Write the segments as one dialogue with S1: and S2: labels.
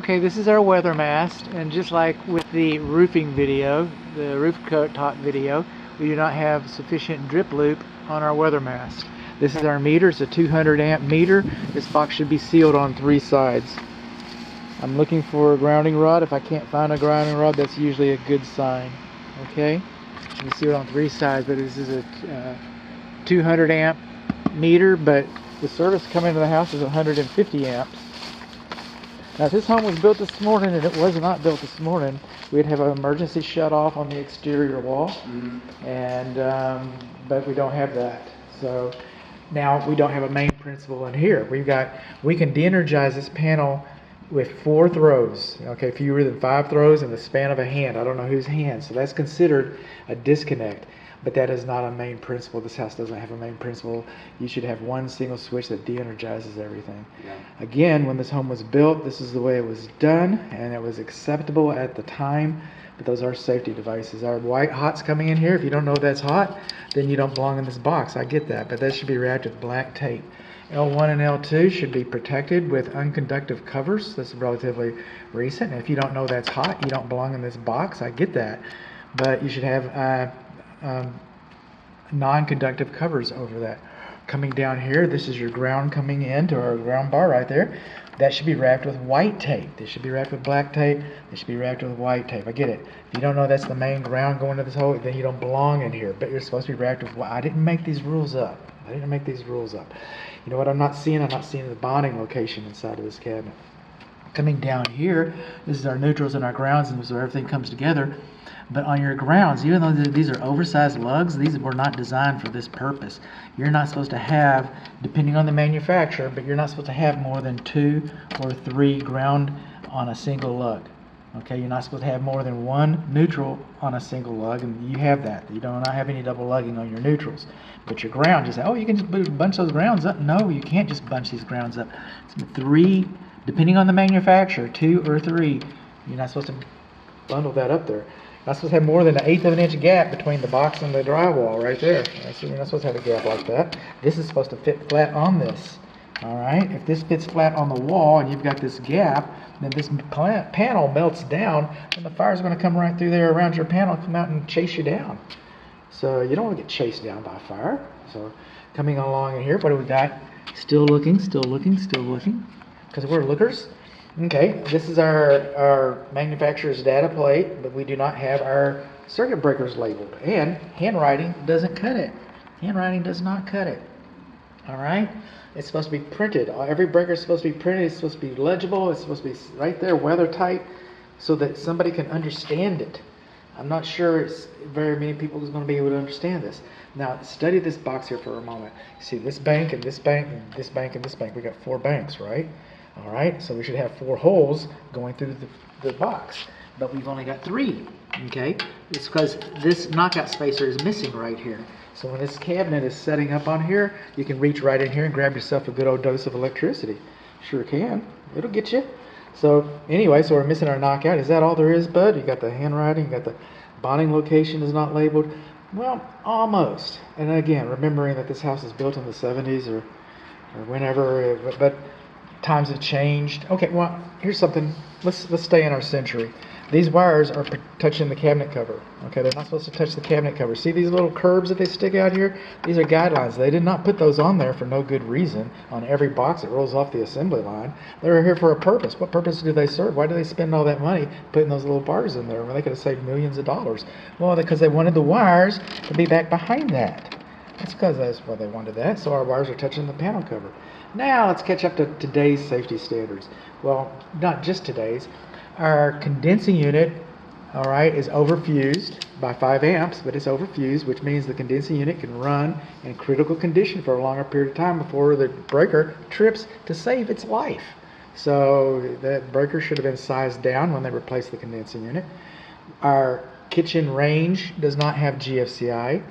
S1: Okay, this is our weather mast, and just like with the roofing video, the roof top video, we do not have sufficient drip loop on our weather mast. This is our meter. It's a 200 amp meter. This box should be sealed on 3 sides. I'm looking for a grounding rod. If I can't find a grounding rod, that's usually a good sign. Okay, you see it on 3 sides, but this is a 200 amp meter, but the service coming to the house is 150 amps. Now, if this home was built this morning and it was not built this morning, we'd have an emergency shut off on the exterior wall, and but we don't have that. So now we don't have a main principal in here. We can de-energize this panel with 4 throws. Okay, fewer than 5 throws in the span of a hand. I don't know whose hand, so that's considered a disconnect. But that is not a main principal. This house doesn't have a main principal. You should have one single switch that de-energizes everything. Yeah. Again, when this home was built, this is the way it was done, and it was acceptable at the time. But those are safety devices. Our white hot's coming in here. If you don't know that's hot, then you don't belong in this box. I get that, but that should be wrapped with black tape. L1 and L2 should be protected with unconductive covers. That's relatively recent. And if you don't know that's hot, you don't belong in this box. I get that, but you should have non-conductive covers over that. Coming down here, this is your ground coming into our ground bar right there. That should be wrapped with white tape. This should be wrapped with black tape. This should be wrapped with white tape. I get it. If you don't know that's the main ground going to this hole, then you don't belong in here. But you're supposed to be wrapped with white. I didn't make these rules up. You know what I'm not seeing? I'm not seeing the bonding location inside of this cabinet. Coming down here, this is our neutrals and our grounds, and so everything comes together. But on your grounds, even though these are oversized lugs, these were not designed for this purpose. You're not supposed to have, depending on the manufacturer, but you're not supposed to have more than 2 or 3 ground on a single lug. Okay, you're not supposed to have more than 1 neutral on a single lug, and you have that. You do not have any double lugging on your neutrals. But your ground, you say, oh, you can just bunch those grounds up. No, you can't just bunch these grounds up. It's 3, depending on the manufacturer, 2 or 3. You're not supposed to bundle that up there. You're not supposed to have more than 1/8 of an inch gap between the box and the drywall right there. You're not supposed to have a gap like that. This is supposed to fit flat on this. All right, if this fits flat on the wall and you've got this gap, then this panel melts down, and the fire's going to come right through there around your panel, come out and chase you down. So you don't want to get chased down by fire. So coming along in here, what do we got? Still looking, because we're lookers. Okay, this is our manufacturer's data plate, but we do not have our circuit breakers labeled, and handwriting doesn't cut it. Handwriting does not cut it. All right, it's supposed to be printed. Every breaker is supposed to be printed. It's supposed to be legible. It's supposed to be right there, weather tight, so that somebody can understand it. I'm not sure it's very many people is going to be able to understand this. Now, study this box here for a moment. You see this bank and this bank and this bank and this bank. We got 4 banks, right? All right, so we should have 4 holes going through the box, but we've only got 3. Okay, it's because this knockout spacer is missing right here. So when this cabinet is setting up on here, you can reach right in here and grab yourself a good old dose of electricity. Sure can. It'll get you. So anyway, so we're missing our knockout. Is that all there is, bud? You got the handwriting, you got the bonding location is not labeled. Well, almost. And again, remembering that this house is built in the 70s or whenever, but times have changed. Okay, well, here's something. Let's stay in our century. These wires are touching the cabinet cover. Okay, they're not supposed to touch the cabinet cover. See these little curbs that they stick out here? These are guidelines. They did not put those on there for no good reason on every box that rolls off the assembly line. They're here for a purpose. What purpose do they serve? Why do they spend all that money putting those little bars in there when they could have saved millions of dollars? Well, because they wanted the wires to be back behind that. That's because that's why they wanted that. So our wires are touching the panel cover. Now let's catch up to today's safety standards. Well, not just today's. Our condensing unit, all right, is overfused by 5 amps, but it's overfused, which means the condensing unit can run in critical condition for a longer period of time before the breaker trips to save its life. So that breaker should have been sized down when they replaced the condensing unit. Our kitchen range does not have GFCI.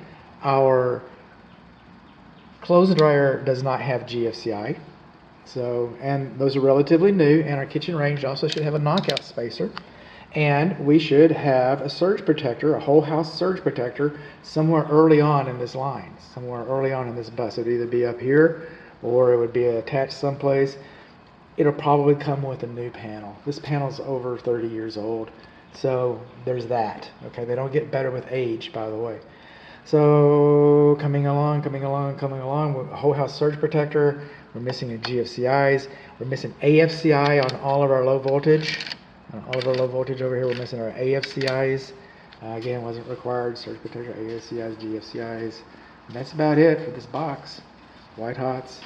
S1: Our clothes dryer does not have GFCI. So, and those are relatively new, and our kitchen range also should have a knockout spacer, and we should have a surge protector, a whole house surge protector, somewhere early on in this line, somewhere early on in this bus. It would either be up here or it would be attached someplace. it'll probably come with a new panel. This panel's over 30 years old, so there's that. Okay, they don't get better with age, by the way. So coming along, whole house surge protector. We're missing a GFCIs. We're missing AFCI on all of our low voltage. All of our low voltage over here, we're missing our AFCIs. Again, wasn't required. Surge protector, AFCIs, GFCIs. And that's about it for this box. White hots.